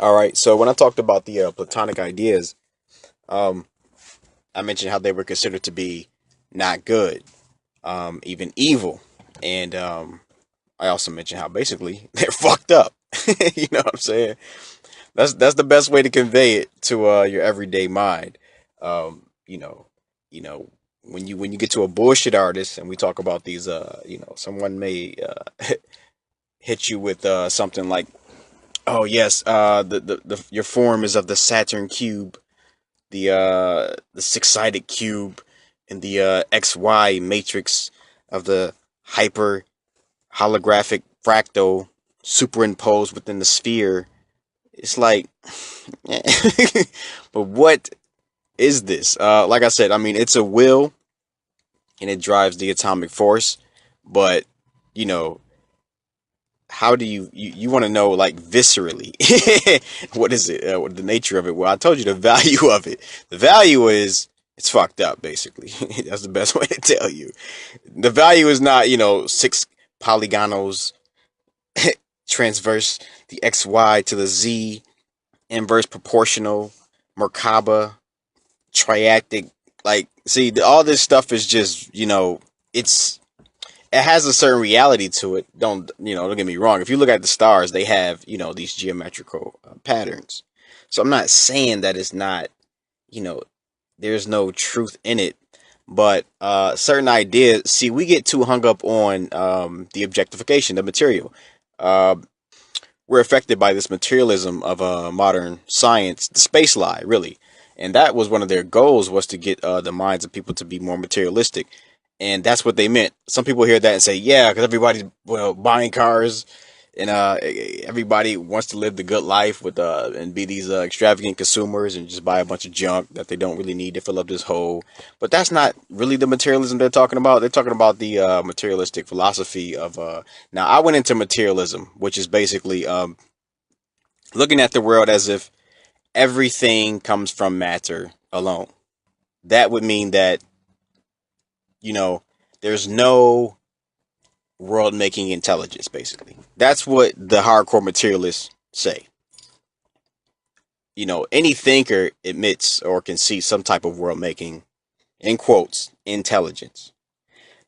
All right. So when I talked about the Platonic ideas, um, I mentioned how they were considered to be not good, even evil, and I also mentioned how basically they're fucked up. You know what I'm saying? That's the best way to convey it to your everyday mind. Um, you know, you know when you get to a bullshit artist, and we talk about these, someone may hit you with something like, oh yes, the your form is of the Saturn cube, the six-sided cube, and the XY matrix of the hyper holographic fractal superimposed within the sphere. It's like, but what is this? Like I said, I mean, it's a will and it drives the atomic force, but you know, how do you want to know, like, viscerally, what is it, what the nature of it? Well, I told you the value of it. The value is it's fucked up, basically. That's the best way to tell you. The value is not, six polygonals transverse the xy to the z, inverse proportional, merkaba, triactic. Like, see, all this stuff is just, it's it has a certain reality to it. Don't get me wrong. If you look at the stars, they have, these geometrical patterns. So I'm not saying that it's not, you know, there's no truth in it, but certain ideas. See, we get too hung up on the objectification, the material. Uh, we're affected by this materialism of modern science, the space lie, really. And that was one of their goals, was to get the minds of people to be more materialistic. And that's what they meant. Some people hear that and say, yeah, because everybody's, buying cars, and everybody wants to live the good life with and be these extravagant consumers and just buy a bunch of junk that they don't really need to fill up this hole. But that's not really the materialism they're talking about. They're talking about the materialistic philosophy of. Now, I went into materialism, which is basically looking at the world as if everything comes from matter alone. That would mean that, you know, there's no world making intelligence, basically. That's what the hardcore materialists say. Any thinker admits or can see some type of world making, in quotes, intelligence,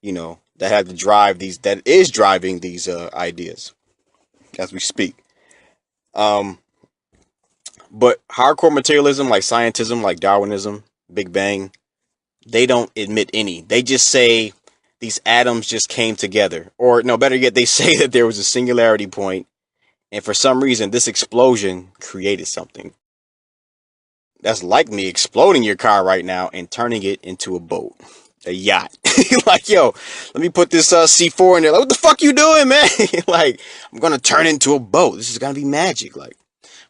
that had to drive these, that is driving these ideas as we speak. Um, but hardcore materialism, like scientism, like Darwinism, Big Bang, they don't admit any. They just say these atoms just came together. Or, no, better yet, they say that there was a singularity point, and for some reason, this explosion created something. That's like me exploding your car right now and turning it into a boat, a yacht. Like, yo, let me put this C4 in there. Like, what the fuck you doing, man? Like, I'm gonna turn it into a boat. This is gonna be magic. Like,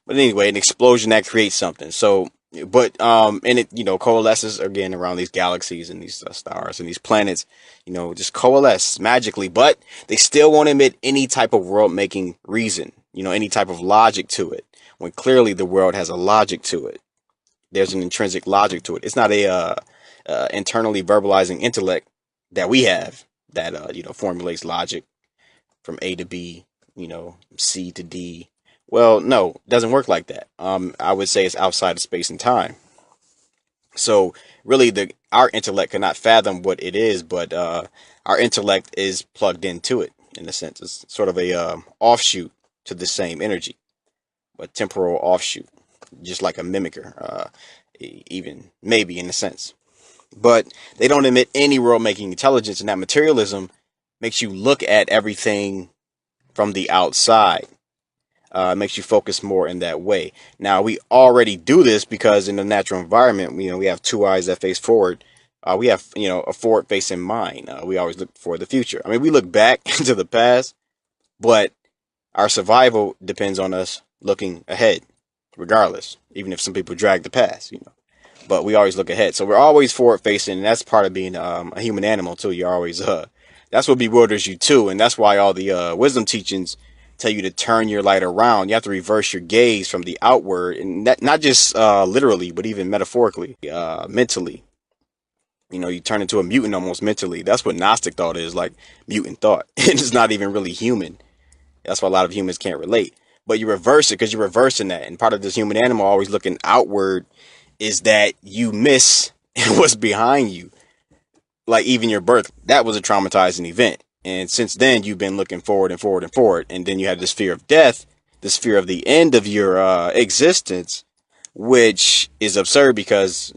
but anyway, an explosion that creates something. So, but and it, coalesces again around these galaxies and these stars and these planets, just coalesce magically. But they still won't admit any type of world making reason, any type of logic to it, when clearly the world has a logic to it. There's an intrinsic logic to it. It's not a internally verbalizing intellect that we have that formulates logic from A to B, C to D. Well, no, it doesn't work like that. I would say it's outside of space and time. So really, the our intellect cannot fathom what it is, but our intellect is plugged into it in a sense. It's sort of a offshoot to the same energy, but temporal offshoot, just like a mimicker, even maybe in a sense. But they don't admit any world making intelligence, and that materialism makes you look at everything from the outside. Makes you focus more in that way. Now, we already do this because in the natural environment, we have two eyes that face forward. We have, a forward facing mind. We always look for the future. I mean, we look back into the past, but our survival depends on us looking ahead, regardless, even if some people drag the past. But we always look ahead. So we're always forward facing, and that's part of being a human animal too. You're always that's what bewilders you too, and that's why all the wisdom teachings tell you to turn your light around. You have to reverse your gaze from the outward, and not just literally, but even metaphorically, mentally. You turn into a mutant almost mentally. That's what Gnostic thought is, like mutant thought. And it's not even really human. That's why a lot of humans can't relate. but you reverse it because you're reversing that. And part of this human animal always looking outward is that you miss what's behind you. Like even your birth, that was a traumatizing event. And since then, you've been looking forward and forward and forward. And then you have this fear of death, this fear of the end of your existence, which is absurd because,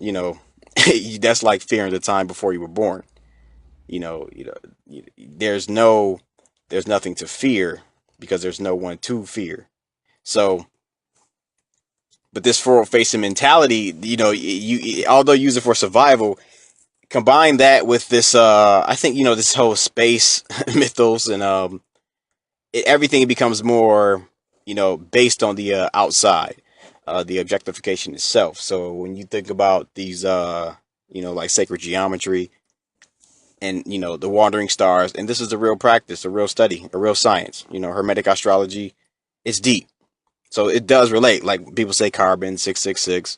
that's like fearing the time before you were born. There's there's nothing to fear because there's no one to fear. So, but this forward facing mentality, although you use it for survival, combine that with this, I think, this whole space mythos and, everything becomes more, based on the outside, the objectification itself. So when you think about these, like sacred geometry, and the wandering stars, and this is a real practice, a real study, a real science. Hermetic astrology, it's deep, so it does relate. Like people say, carbon 666.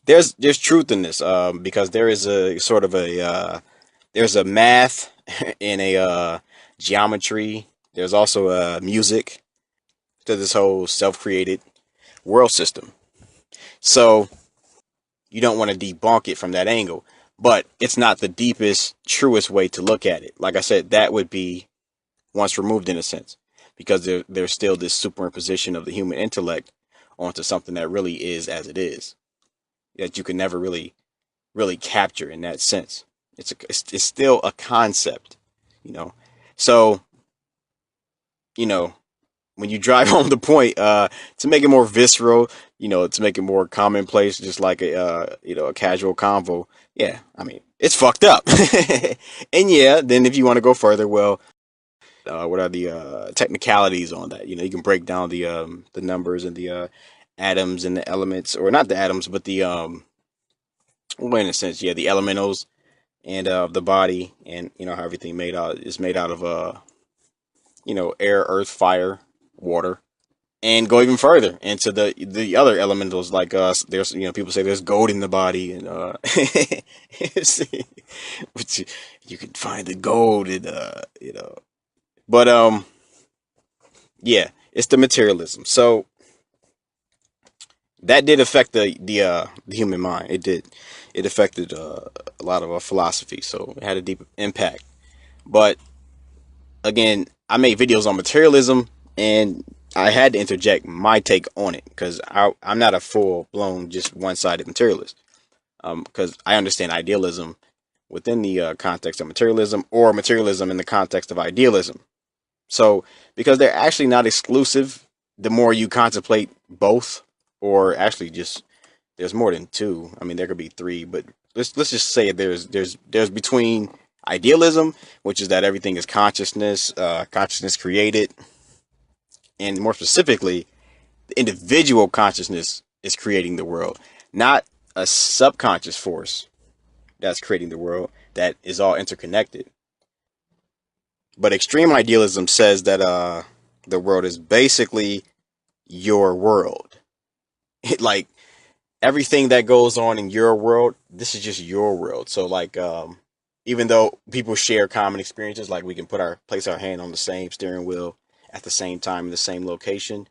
There's truth in this, because there is a sort of a there's a math and a geometry. There's also a music to this whole self-created world system. So you don't want to debunk it from that angle. But it's not the deepest, truest way to look at it. Like I said, that would be once removed in a sense, because there's still this superimposition of the human intellect onto something that really is as it is, that you can never really capture in that sense. It's still a concept, you know. So, you know, when you drive home the point, to make it more visceral, to make it more commonplace, just like a casual convo. Yeah, I mean, it's fucked up. And yeah, then if you want to go further, well, what are the technicalities on that? You can break down the numbers and the atoms and the elements, or not the atoms, but the well, in a sense, yeah, the elementals and the body, and how everything made out is made out of air, earth, fire, water, and go even further into the other elementals, like there's people say there's gold in the body, and which you can find the gold in but yeah, it's the materialism. So that did affect the human mind. It affected a lot of our philosophy, so it had a deep impact. But again, I made videos on materialism, and I had to interject my take on it because I'm not a full blown just one sided materialist. Because I understand idealism within the context of materialism, or materialism in the context of idealism. So because they're actually not exclusive, the more you contemplate both, or actually just there's more than two. I mean, there could be three, but let's just say there's between idealism, which is that everything is consciousness, consciousness created, and more specifically, the individual consciousness is creating the world, not a subconscious force that's creating the world that is all interconnected. But extreme idealism says that the world is basically your world. Like everything that goes on in your world, this is just your world. So like even though people share common experiences, like we can place our hand on the same steering wheel at the same time in the same location,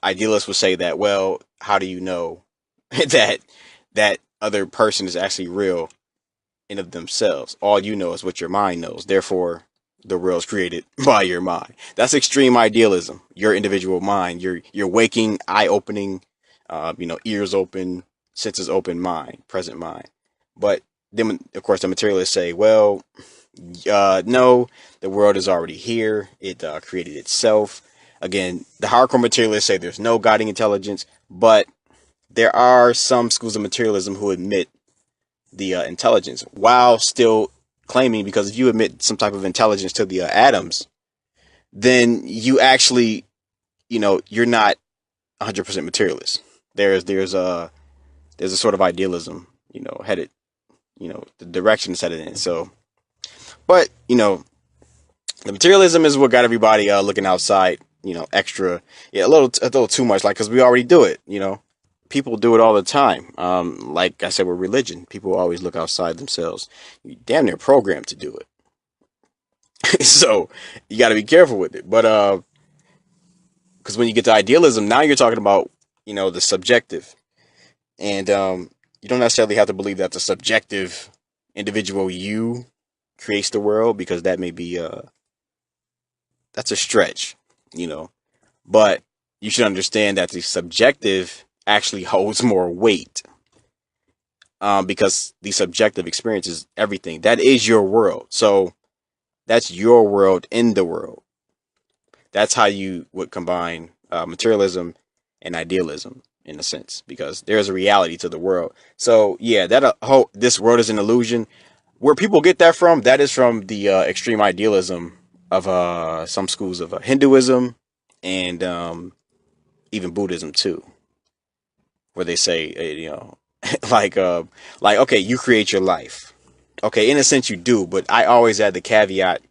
idealists would say that, well, how do you know that that other person is actually real in of themselves? All you know is what your mind knows. Therefore, the world's created by your mind. That's extreme idealism. Your individual mind, your waking, eye opening, ears open, senses open mind, present mind. But then, of course, the materialists say, well, no, the world is already here. It created itself. Again, the hardcore materialists say there's no guiding intelligence, but there are some schools of materialism who admit the intelligence while still claiming, because if you admit some type of intelligence to the atoms, then you actually, you're not 100% materialist. There's a sort of idealism, headed, the direction is headed in. So, but the materialism is what got everybody looking outside, extra, yeah, a little too much, like because we already do it, people do it all the time. Like I said, with religion, people always look outside themselves. You damn near programmed to do it. So you got to be careful with it. But Because when you get to idealism, now you're talking about, the subjective. And you don't necessarily have to believe that the subjective individual you creates the world, because that may be that's a stretch, you know. But you should understand that the subjective actually holds more weight, because the subjective experience is everything. That is your world. So that's your world in the world. That's how you would combine materialism and idealism in a sense, because there's a reality to the world. So yeah, that whole this world is an illusion. Where people get that from, that is from the extreme idealism of some schools of Hinduism and even Buddhism too, where they say, like okay, you create your life. Okay, in a sense you do, but I always add the caveat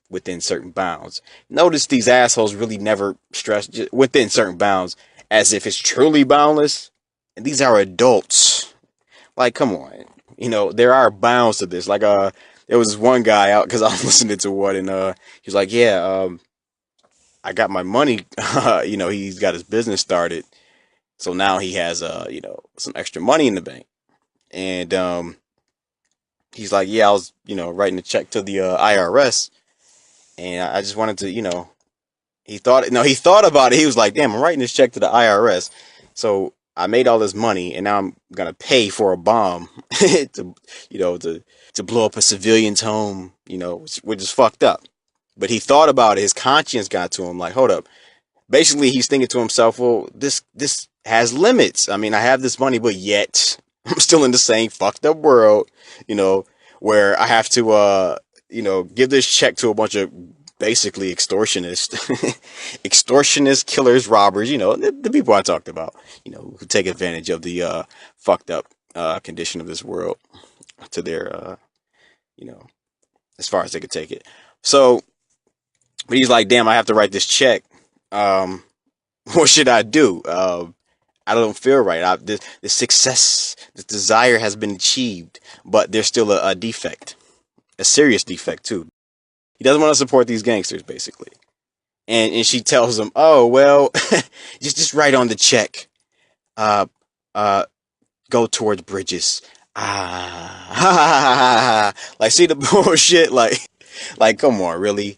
within certain bounds. Notice these assholes really never stress within certain bounds, as if it's truly boundless. And these are adults. Like, come on. There are bounds to this. Like, there was this one guy out because I was listening to one, and he's like, yeah, I got my money. He's got his business started, so now he has some extra money in the bank, and he's like, yeah, I was writing a check to the IRS, and I just wanted to he thought no he thought about it. He was like, damn, I'm writing this check to the IRS, so I made all this money, and now I'm gonna pay for a bomb to to blow up a civilian's home, which is fucked up. But he thought about it. His conscience got to him. Like, hold up. Basically, he's thinking to himself, well, this has limits. I mean, I have this money, but yet I'm still in the same fucked up world, you know, where I have to give this check to a bunch of basically extortionists, extortionists, killers, robbers, the people I talked about, who take advantage of the fucked up condition of this world to their as far as they could take it. So, but he's like, damn, I have to write this check. Um, what should I do? I don't feel right. The success, the desire has been achieved, but there's still a defect, a serious defect too. He doesn't want to support these gangsters, basically. And she tells him, oh well, just write on the check. Uh, uh, go towards bridges. Like, see the bullshit. Like, come on, really?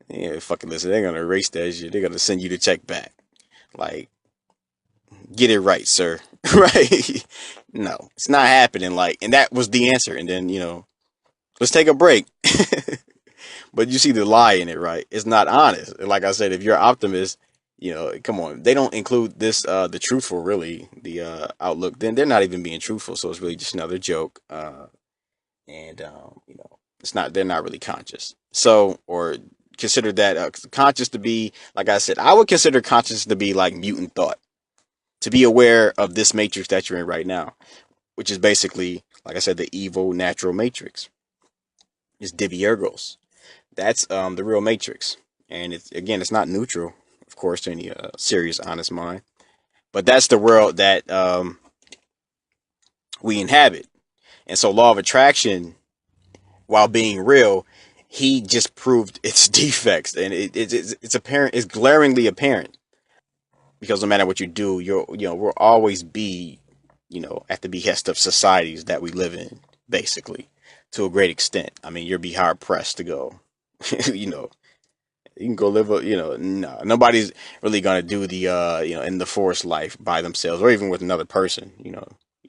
Yeah, fucking listen. They're gonna erase that shit. They're gonna send you the check back. Like, get it right, sir. Right? No, it's not happening. Like, and that was the answer. And then let's take a break. But you see the lie in it, right? It's not honest. Like I said, if you're an optimist, come on. They don't include this, the truthful, really, the outlook. Then they're not even being truthful. So it's really just another joke. And it's not. They're not really conscious. So, or consider that conscious to be, like I said, I would consider conscious to be like mutant thought, to be aware of this matrix that you're in right now, which is basically, like I said, the evil natural matrix. It's Divi Ergos. That's the real matrix, and it's not neutral, of course, to any serious, honest mind. But that's the world that we inhabit, and so law of attraction, while being real, he just proved its defects, and it's apparent, it's glaringly apparent, because no matter what you do, we'll always be, at the behest of societies that we live in, basically, to a great extent. I mean, you'll be hard pressed to go, you know, you can go live no, nobody's really gonna do the in the forest life by themselves, or even with another person.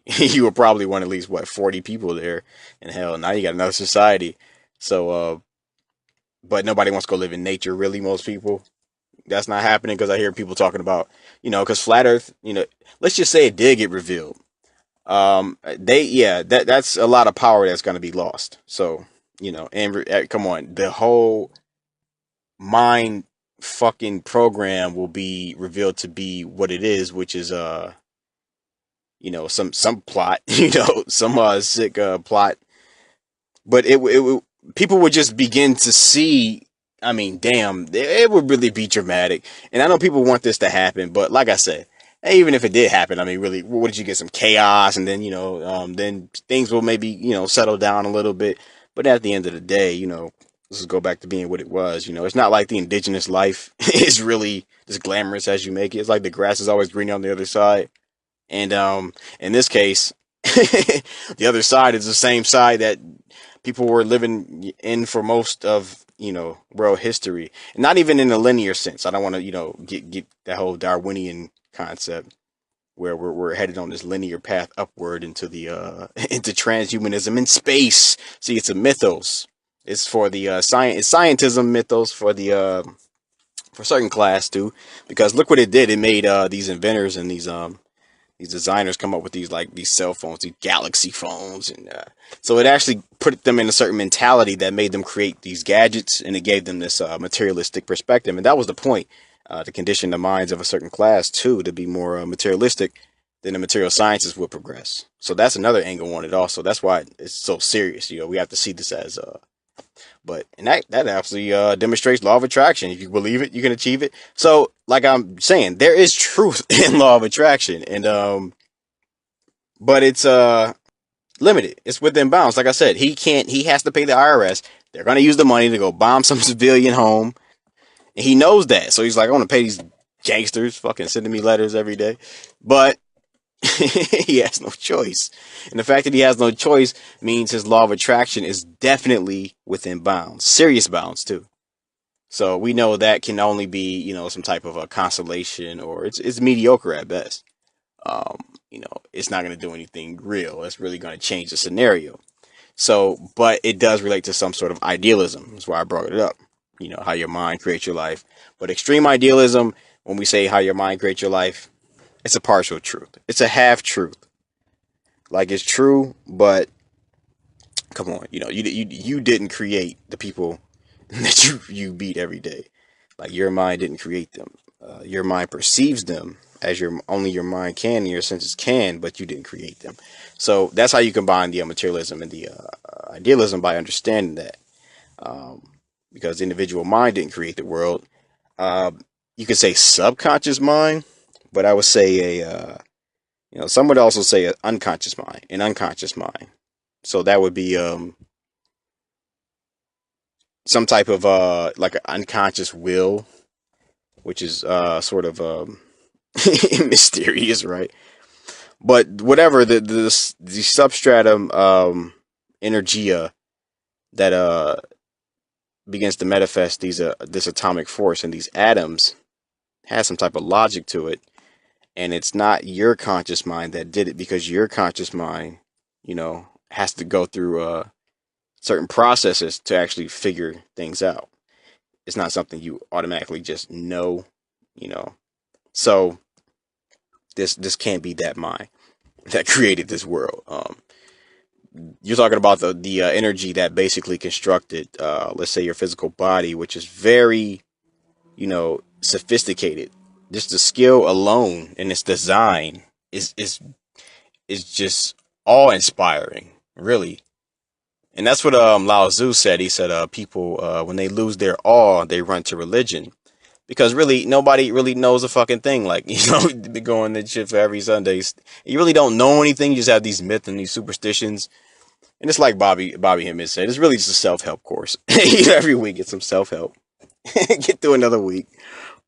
You will probably want at least 40 people there, and hell, now you got another society. So, but nobody wants to go live in nature. Really, most people. That's not happening, because I hear people talking about, because flat Earth, let's just say it did get revealed. That's a lot of power that's going to be lost. So, come on, the whole mind fucking program will be revealed to be what it is, which is some plot, some sick plot. But people would just begin to see. I mean, damn, it would really be dramatic. And I know people want this to happen, but like I said, even if it did happen, I mean, really, what did you get? Some chaos, and then then things will maybe settle down a little bit. But at the end of the day, Let's just go back to being what it was. It's not like the indigenous life is really as glamorous as you make it. It's like the grass is always greener on the other side. And in this case, the other side is the same side that people were living in for most of world history, and not even in a linear sense. I don't want to get that whole Darwinian concept where we're headed on this linear path upward into the into transhumanism in space. See, it's a mythos. It's for the scientism mythos for the for certain class too, because look what it did. It made these inventors and these designers come up with these cell phones, these galaxy phones, and so it actually put them in a certain mentality that made them create these gadgets, and it gave them this materialistic perspective, and that was the point, to condition the minds of a certain class too to be more materialistic. Then the material sciences would progress. So that's another angle on it. Also, that's why it's so serious. We have to see this as but and that absolutely demonstrates law of attraction. If you believe it, you can achieve it. So, like I'm saying, there is truth in law of attraction, and but it's limited. It's within bounds. Like I said, he can't. He has to pay the IRS. They're gonna use the money to go bomb some civilian home, and he knows that. So he's like, I want to pay these gangsters, fucking sending me letters every day, but he has no choice. And the fact that he has no choice means his law of attraction is definitely within bounds, serious bounds too. So we know that can only be, some type of a consolation, or it's mediocre at best. Um, it's not going to do anything real. It's really going to change the scenario. So, but it does relate to some sort of idealism. That's why I brought it up. How your mind creates your life. But extreme idealism, when we say how your mind creates your life, it's a partial truth. It's a half truth. Like, it's true, but come on, you didn't create the people that you beat every day. Like, your mind didn't create them. Your mind perceives them as only your mind can, and your senses can, but you didn't create them. So that's how you combine the materialism and the idealism, by understanding that, because the individual mind didn't create the world. Uh, you could say subconscious mind, but I would say some would also say an unconscious mind. So that would be some type of like an unconscious will, which is sort of mysterious, right? But whatever the substratum energia that begins to manifest this atomic force and these atoms has some type of logic to it, and it's not your conscious mind that did it, because your conscious mind, has to go through certain processes to actually figure things out. It's not something you automatically just know, you know. So this can't be that mind that created this world. You're talking about the energy that basically constructed, let's say, your physical body, which is very, sophisticated. Just the skill alone in its design is just awe inspiring, really. And that's what Lao Tzu said. He said, people, when they lose their awe, they run to religion, because really nobody really knows a fucking thing. Like, be going to shit for every Sunday. You really don't know anything. You just have these myths and these superstitions. And it's like Bobby Hemmett said, it's really just a self help course. Every week, get some self help. Get through another week.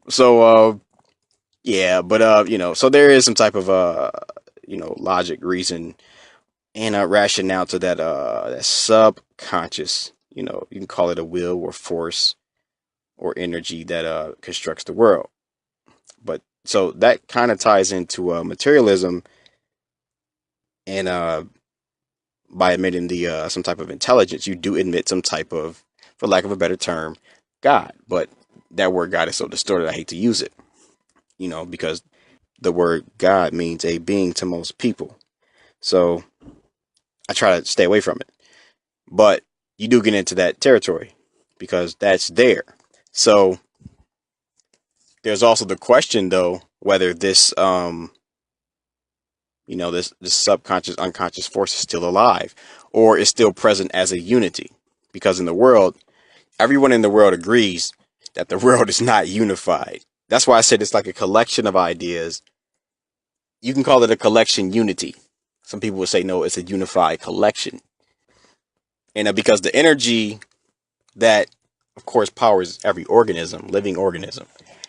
So yeah, but so there is some type of logic, reason, and rationale to that subconscious. You can call it a will or force or energy that constructs the world. But so that kind of ties into materialism, and by admitting the some type of intelligence, you do admit some type of, for lack of a better term, God. But that word God is so distorted, I hate to use it. Because the word God means a being to most people. So I try to stay away from it. But you do get into that territory because that's there. So there's also the question, though, whether this this subconscious unconscious force is still alive, or is still present as a unity. Because in the world, everyone in the world agrees that the world is not unified. That's why I said it's like a collection of ideas. You can call it a collection unity. Some people would say no, it's a unified collection. And because the energy that, of course, powers every organism, living organism,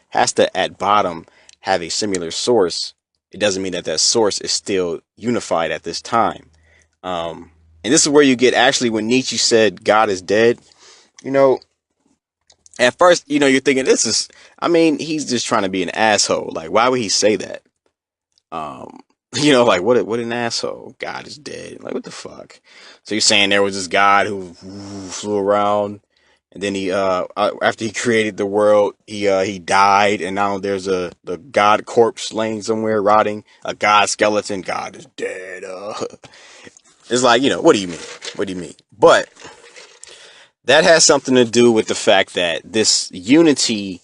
has to at bottom have a similar source. It doesn't mean that that source is still unified at this time. And this is where you get actually when Nietzsche said God is dead. You know, at first, you're thinking this is. I mean, he's just trying to be an asshole. Like, why would he say that? Um, like what an asshole. God is dead. Like, what the fuck? So you're saying there was this God who flew around, and then he after he created the world, he died, and now there's a the God corpse laying somewhere rotting, a God skeleton. God is dead. It's like, what do you mean? What do you mean? But that has something to do with the fact that this unity,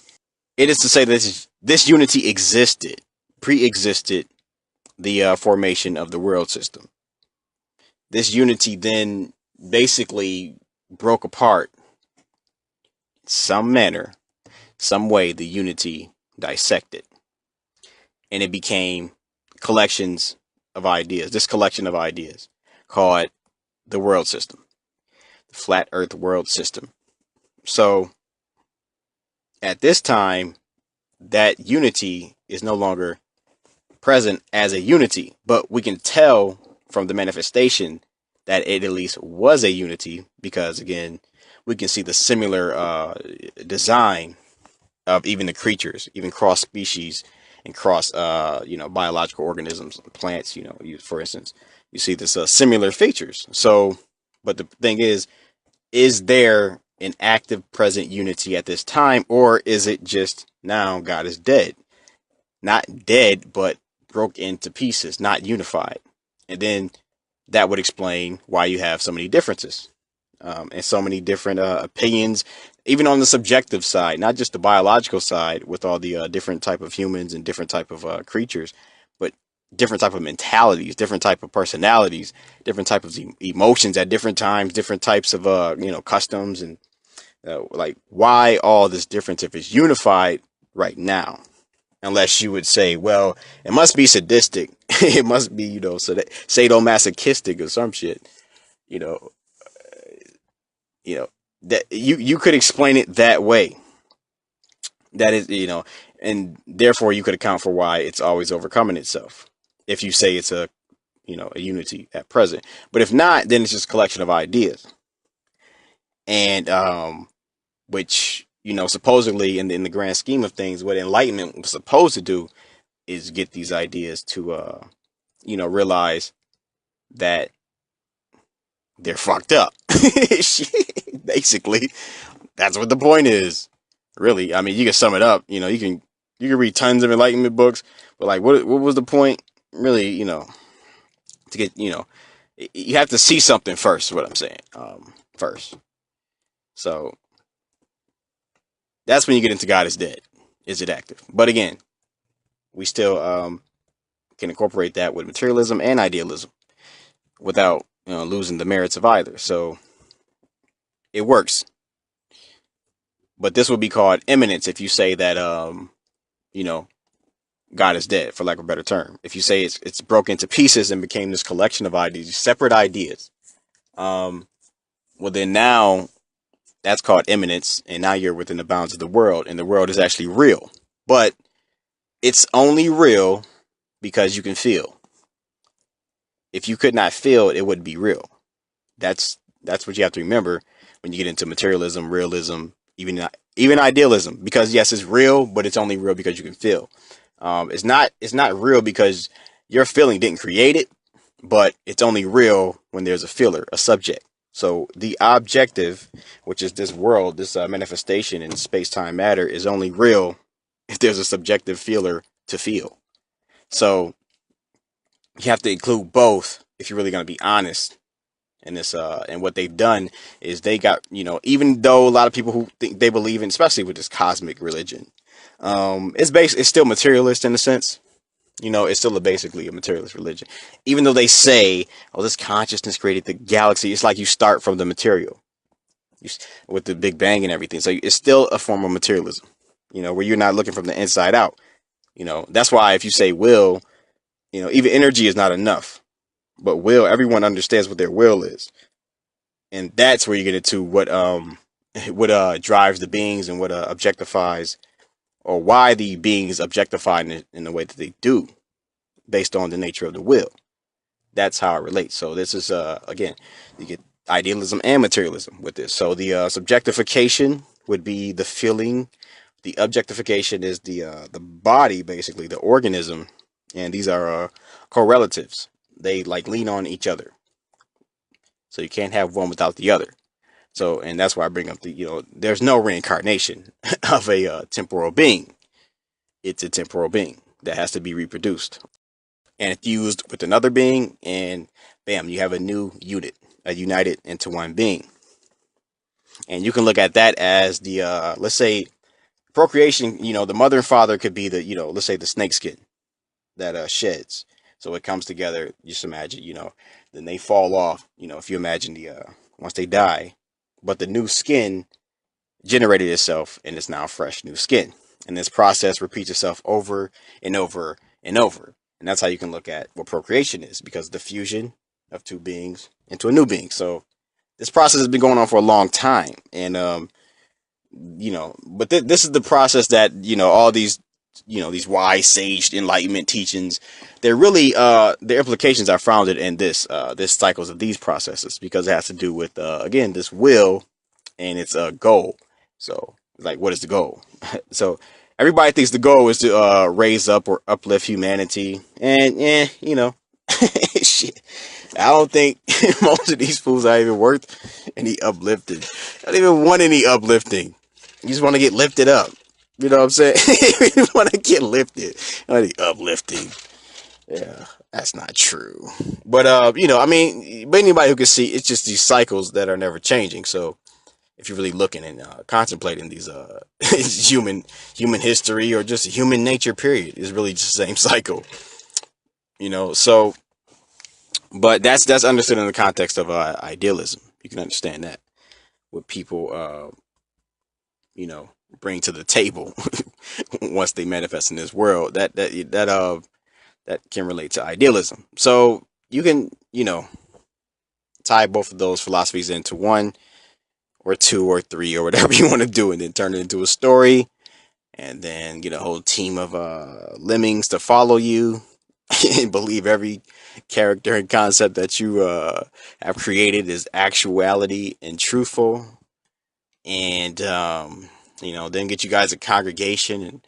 it is to say that this unity existed, pre-existed the formation of the world system. This unity then basically broke apart some manner, some way. The unity dissected, and it became collections of ideas. This collection of ideas called the world system, the flat Earth world system. So at this time, that unity is no longer present as a unity, but we can tell from the manifestation that it at least was a unity because, again, we can see the similar design of even the creatures, even cross species and cross biological organisms, plants. For instance, you see this similar features. So, but the thing is there an active present unity at this time, or is it just now God is dead? Not dead, but broke into pieces, not unified. And then that would explain why you have so many differences, and so many different opinions, even on the subjective side, not just the biological side with all the different type of humans and different type of creatures, but different type of mentalities, different type of personalities, different type of emotions at different times, different types of customs, and like, why all this difference if it's unified right now? Unless you would say, well, it must be sadistic. It must be, sadomasochistic or some shit. You know, you know that you could explain it that way. That is, and therefore you could account for why it's always overcoming itself. If you say it's a unity at present, but if not, then it's just a collection of ideas, and which supposedly in the grand scheme of things, what enlightenment was supposed to do is get these ideas to realize that they're fucked up. Basically, that's what the point is. Really, I mean, you can sum it up. You can read tons of enlightenment books, but like, what was the point? Really, to get you have to see something first. Is what I'm saying. First, so that's when you get into God is dead. Is it active? But again, we still can incorporate that with materialism and idealism without losing the merits of either. So it works. But this would be called immanence if you say that you know God is dead, for lack of a better term. If you say it's broken into pieces and became this collection of ideas, separate ideas, um, well then now that's called immanence, and now you're within the bounds of the world, and the world is actually real. But it's only real because you can feel. If you could not feel, it wouldn't be real. That's what you have to remember when you get into materialism, realism, even idealism. Because yes, it's real, but it's only real because you can feel. It's not real because your feeling didn't create it, but it's only real when there's a feeler, a subject. So the objective, which is this world, this manifestation in space, time, matter, is only real if there's a subjective feeler to feel. So you have to include both if you're really going to be honest in this. And what they've done is they got, even though a lot of people who think they believe in, especially with this cosmic religion, it's still materialist in a sense. It's still basically a materialist religion. Even though they say, oh, this consciousness created the galaxy, it's like you start from the material with the Big Bang and everything. So it's still a form of materialism, where you're not looking from the inside out. That's why if you say will, even energy is not enough. But will, everyone understands what their will is. And that's where you get into what what drives the beings and what objectifies, or why the beings objectify in the way that they do, based on the nature of the will. That's how it relates. So this is again, you get idealism and materialism with this. So the subjectification would be the feeling. The objectification is the body, basically the organism, and these are correlatives. They like lean on each other, so you can't have one without the other. So, and that's why I bring up the, there's no reincarnation of a temporal being. It's a temporal being that has to be reproduced and fused with another being, and bam, you have a new unit, a united into one being. And you can look at that as the, let's say, procreation. The mother and father could be the, let's say the snake skin that sheds. So it comes together. Just imagine, then they fall off. If you imagine the once they die, but the new skin generated itself and it's now fresh new skin. And this process repeats itself over and over and over. And that's how you can look at what procreation is, because the fusion of two beings into a new being. So this process has been going on for a long time. And but this is the process that, all these, these wise sage enlightenment teachings, they're really their implications are founded in this cycles of these processes, because it has to do with again, this will and its goal. So like, what is the goal? So everybody thinks the goal is to raise up or uplift humanity, and shit, I don't think most of these fools are even worth any uplifting. I don't even want any uplifting. You just want to get lifted up. You know what I'm saying? You want to get lifted. Any uplifting. Yeah, that's not true. But but anybody who can see, it's just these cycles that are never changing. So if you're really looking and contemplating these human history, or just human nature, period, is really just the same cycle. So, but that's understood in the context of idealism. You can understand that what people you know bring to the table once they manifest in this world, that can relate to idealism. So you can tie both of those philosophies into one or two or three or whatever you want to do, and then turn it into a story, and then get a whole team of lemmings to follow you and believe every character and concept that you have created is actuality and truthful. And then get you guys a congregation and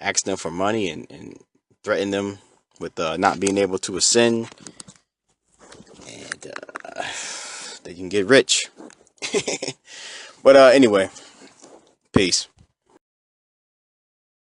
ask them for money, and threaten them with not being able to ascend, and they can get rich. But anyway, peace.